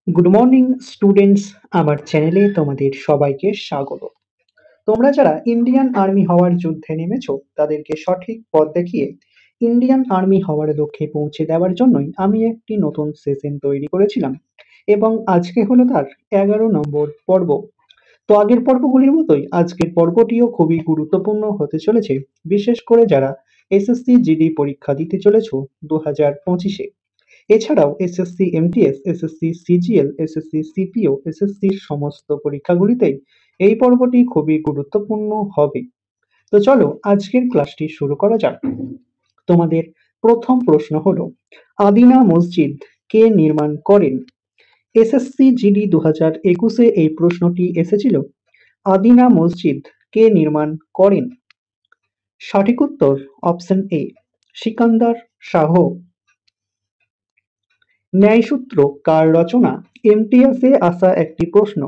Good morning students, আমার চ্যানেলে তোমাদের সবাইকে স্বাগত। তোমরা যারা ইন্ডিয়ান আর্মি হওয়ার যুদ্ধে নেমেছো তাদেরকে সঠিক পথ দেখিয়ে ইন্ডিয়ান আর্মি হওয়ার লক্ষ্যে পৌঁছে দেওয়ার জন্যই আমি একটি নতুন সেশন তৈরি করেছিলাম এবং আজকে হলো তার 11 নম্বর পর্ব। তো আগের পর্বগুলির মতোই আজকের পর্বটিও খুবই গুরুত্বপূর্ণ হতে চলেছে, বিশেষ করে যারা এসএসসি জিডি পরীক্ষা দিতে চলেছো 2025-এ। এছাড়াও SSC MTS, SSC CGL, SSC CPO, এসএসসির সমস্ত পরীক্ষাগুলিতেই এই পর্বটি খুবই গুরুত্বপূর্ণ হবে। তো চলো আজকের ক্লাসটি শুরু করা যাক। তোমাদের প্রথম প্রশ্ন হলো, আদিনা মসজিদ কে নির্মাণ করেন? এসএসসি জিডি 2021-এ এই প্রশ্নটি এসেছিল। আদিনা মসজিদ কে নির্মাণ করেন? সঠিক উত্তর অপশন এ, সিকান্দার শাহ। ন্যায়সূত্র কার রচনা? এমটিএসে আসা একটি প্রশ্ন।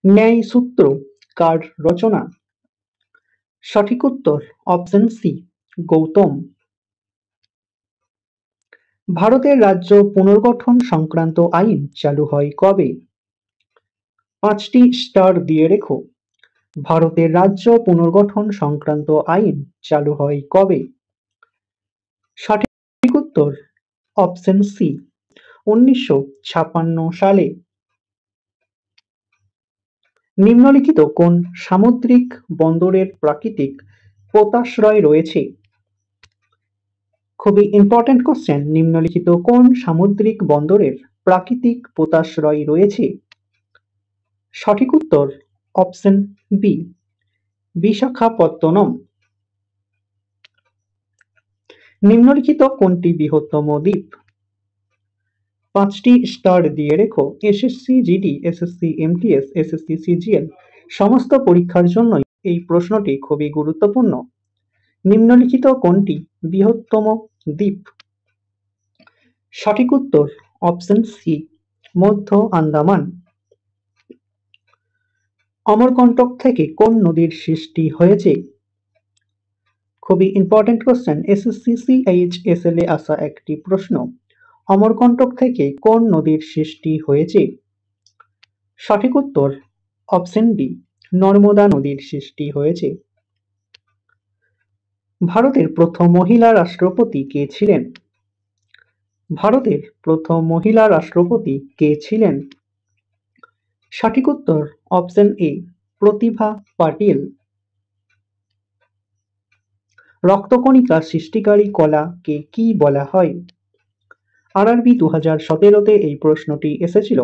ন্যায়সূত্র কার রচনা? সঠিক উত্তর অপশন সি, গৌতম। ভারতের রাজ্য পুনর্গঠন সংক্রান্ত আইন চালু হয় কবে? 5টি স্টার দিয়ে রেখো। ভারতের রাজ্য পুনর্গঠন সংক্রান্ত আইন চালু হয় কবে? সঠিক উত্তর অপশন সি, 1956 সালে। নিম্নলিখিত কোন সামুদ্রিক বন্দরের প্রাকৃতিক পোতাশ্রয় রয়েছে? খুবই ইম্পর্টেন্ট কোশ্চেন। নিম্নলিখিত কোন সামুদ্রিক বন্দরের প্রাকৃতিক পোতাশ্রয় রয়েছে? সঠিক উত্তর অপশন বি, বিশাখাপত্তনম। নিম্নলিখিত কোনটি বৃহত্তম দ্বীপ? 5টি স্টার দিয়ে রেখো। SSC GD, SSC MTS, SSC CGL সমস্ত পরীক্ষার জন্যই এই প্রশ্নটি খুবই গুরুত্বপূর্ণ। নিম্নলিখিত কোনটি বৃহত্তম দ্বীপ? সঠিক উত্তর অপশন সি, মধ্য আন্দামান। অমরকন্টক থেকে কোন নদীর সৃষ্টি হয়েছে? খুবই ইম্পর্টেন্ট কোশ্চেন। এসএসসি সিএইচএসএল এ আসা একটি প্রশ্ন। অমরকন্টক থেকে কোন নদীর সৃষ্টি হয়েছে? সঠিক উত্তর অপশন ডি, নর্মদা নদীর সৃষ্টি হয়েছে। ভারতের প্রথম মহিলা রাষ্ট্রপতি কে ছিলেন? ভারতের প্রথম মহিলা রাষ্ট্রপতি কে ছিলেন? সঠিক উত্তর অপশন এ, প্রতিভা পাটিল। রক্তকণিকা সৃষ্টিকারী কলাকে কি বলা হয়? আরআরবি 2017-তে এই প্রশ্নটি এসেছিল।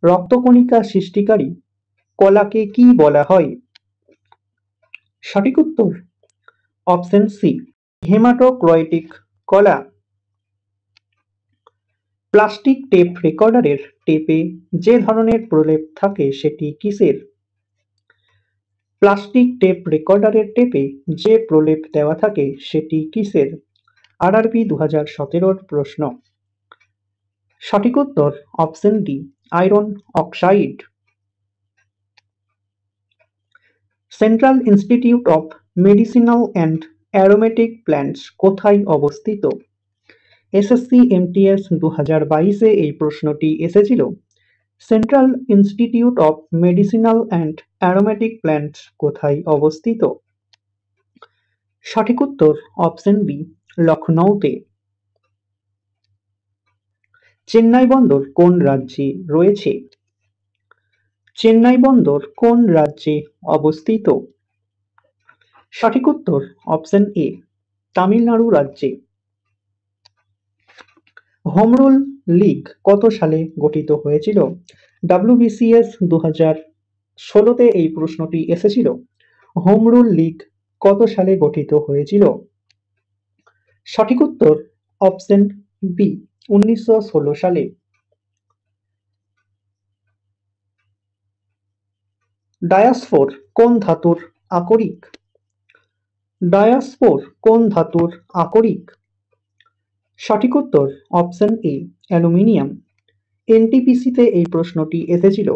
রক্তকণিকা সৃষ্টিকারী কলাকে কি বলা হয়? সঠিক উত্তর অপশন সি, হেমাটোক্রয়টিক কলা। প্লাস্টিক টেপ রেকর্ডারের টেপে যে ধরনের প্রলেপ থাকে সেটি কিসের? প্লাস্টিক টেপ রেকর্ডারের টেপে যে প্রলেপ দেওয়া থাকে সেটি কিসের? আরআরবি 2017-র প্রশ্ন। সঠিক উত্তর option D, iron oxide. Central institute of medicinal and aromatic plants কোথায় অবস্থিত? এসএসসি এমটিএস 2022-এ এই প্রশ্নটি এসেছিল। Central institute of medicinal and aromatic plants কোথায় অবস্থিত? সঠিক উত্তর অপশন বি, লখনৌতে। চেন্নাই বন্দর কোন রাজ্যে রয়েছে? চেন্নাই বন্দর কোন রাজ্যে অবস্থিত? সঠিক উত্তর অপশন এ, তামিলনাড়ু রাজ্যে। হোম রুল লীগ কত সালে গঠিত হয়েছিল? ডাব্লিউবিসিএস 2016-তে এই প্রশ্নটি এসেছিল। হোম রুল লীগ কত সালে গঠিত হয়েছিল? সঠিক উত্তর অপশন বি, 1916 সালে। ডায়াসফোর কোন ধাতুর আকরিক? ডায়াসফোর কোন ধাতুর আকরিক? সঠিক উত্তর অপশন এ, অ্যালুমিনিয়াম। এনটিপিসিতে এই প্রশ্নটি এসেছিল।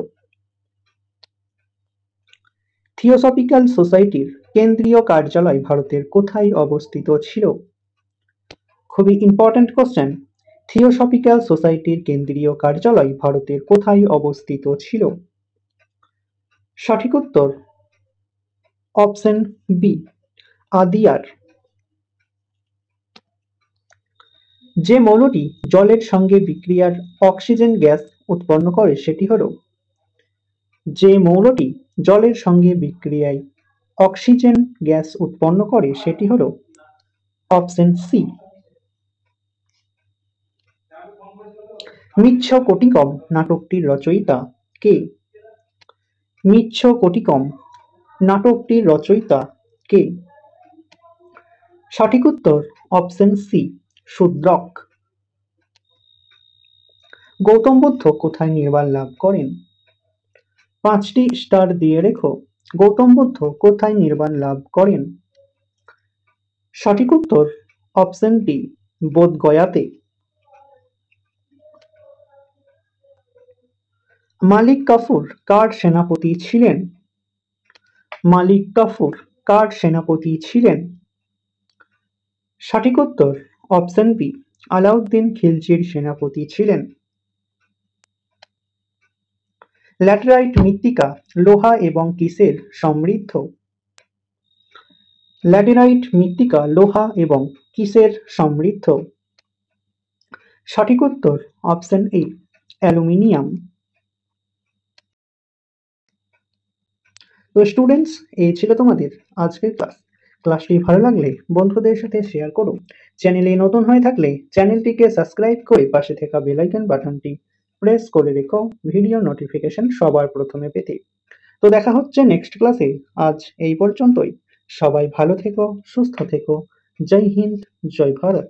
থিওসফিক্যাল সোসাইটির কেন্দ্রীয় কার্যালয় ভারতের কোথায় অবস্থিত ছিল? খুবই ইম্পর্টেন্ট কোশ্চেন। থিওসফিক্যাল সোসাইটির কেন্দ্রীয় কার্যালয় ভারতের কোথায় অবস্থিত ছিল? সঠিক উত্তর অপশন বি, আদিয়ার। যে মৌলটি জলের সঙ্গে বিক্রিয়ার অক্সিজেন গ্যাস উৎপন্ন করে সেটি হল? যে মৌলটি জলের সঙ্গে বিক্রিয়ায় অক্সিজেন গ্যাস উৎপন্ন করে সেটি হল অপশন সি, মৃচ্ছকটিকম নাটকটির রচয়িতা কে? মৃচ্ছকটিকম নাটকটির রচয়িতা কে? সঠিক উত্তর অপশন সি, শূদ্রক। গৌতম বুদ্ধ কোথায় নির্বাণ লাভ করেন? 5টি স্টার দিয়ে রেখো। গৌতম বুদ্ধ কোথায় নির্বাণ লাভ করেন? সঠিক উত্তর অপশন ডি, বোধগয়াতে। মালিক কাফুর কার সেনাপতি ছিলেন? মালিক কাফুর কার সেনাপতি ছিলেন? সঠিক উত্তর অপশন বি, আলাউদ্দিন খিলজির সেনাপতি ছিলেন। ল্যাটেরাইট মৃত্তিকা লোহা এবং কিসের সমৃদ্ধ? ল্যাটেরাইট মৃত্তিকা লোহা এবং কিসের সমৃদ্ধ? সঠিক উত্তর অপশন এ, অ্যালুমিনিয়াম। তো স্টুডেন্টস, এই ছিল তোমাদের আজকের ক্লাস। ক্লাসটি ভালো লাগলে বন্ধুদের সাথে শেয়ার করো। চ্যানেলে নতুন হয়ে থাকলে চ্যানেলটিকে সাবস্ক্রাইব করে পাশে থাকা বেল আইকন বাটনটি প্রেস করে রেখো ভিডিও নোটিফিকেশন সবার প্রথমে পেতে। তো দেখা হচ্ছে নেক্সট ক্লাসে। আজ এই পর্যন্তই। সবাই ভালো থেকো, সুস্থ থেকো। জয় হিন্দ, জয় ভারত।